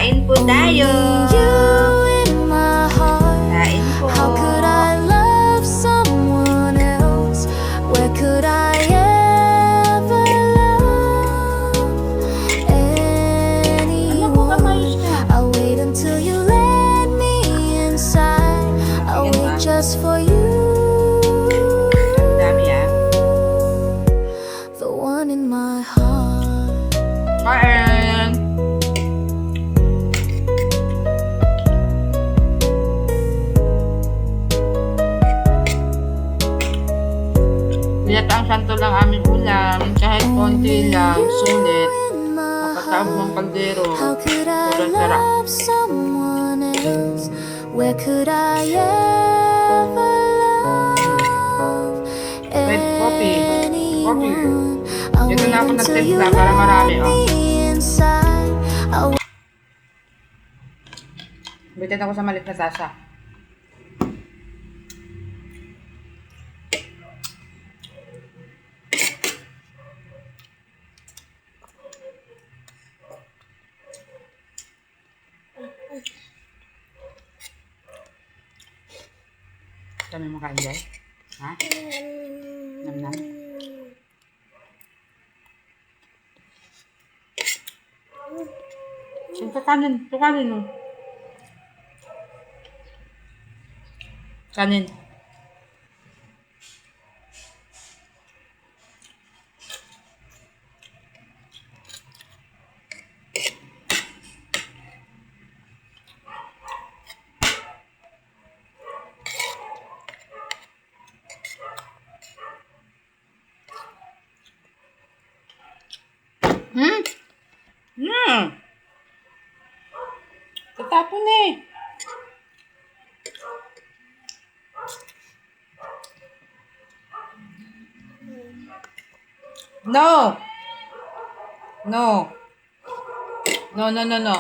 Kain po tayo. Kain po. How could I love someone else? Where could I ever love anyone? I'll wait until you let me inside. I'll wait just for you. Dami The one in my heart. Kain. Ang santo lang aming ulam, kahit konti lang, sulit. Kapatawag ng kaldero, sobrang sarap. Where could I ever love anyone? Dito na ako nagtimpla para marami, Bitin ako sa malit na tasa. Kami makain dyan? Ha? Nam-nam? Kanin. Ito kanin mo. Kanin. Tatapon eh. No. No. No, no, no, no.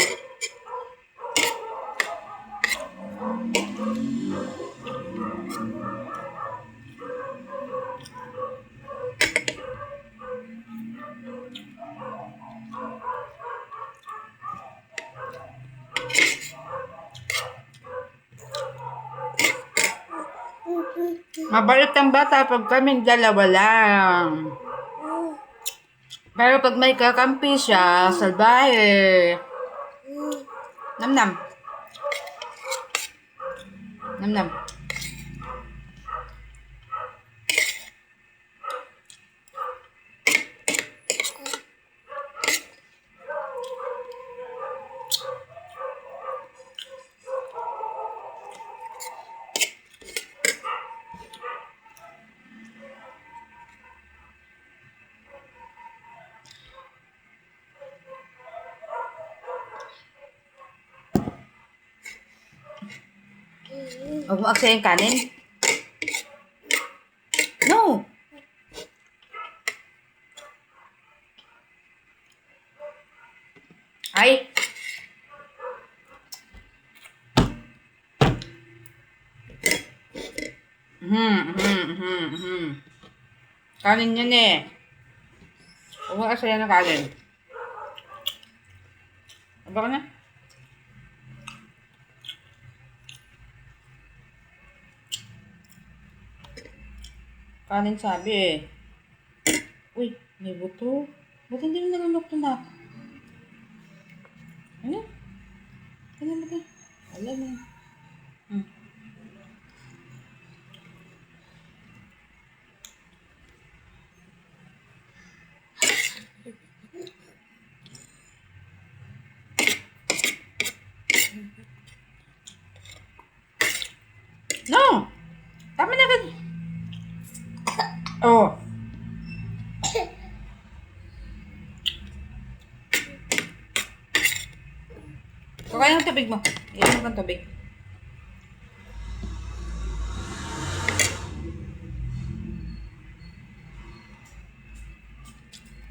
Mabait ang bata pag kaming dalawa lang. Pero pag may kakampi siya, salbahe. Nam-nam. Nam-nam. Huwag mo aksayin kanin. No! Ay! Kanin yun eh. Huwag mo aksayin ng kanin. Aba ka na? Kanin sabi eh. Uy, may buto. Ba't hindi mo nalunok ito na? Ano? Ano mo ito? Alam mo. No! Tama na agad. Oh. Kukain ng tubig mo. Iyan mo ng tubig.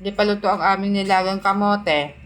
Hindi pa luto ang aming nilagang kamote.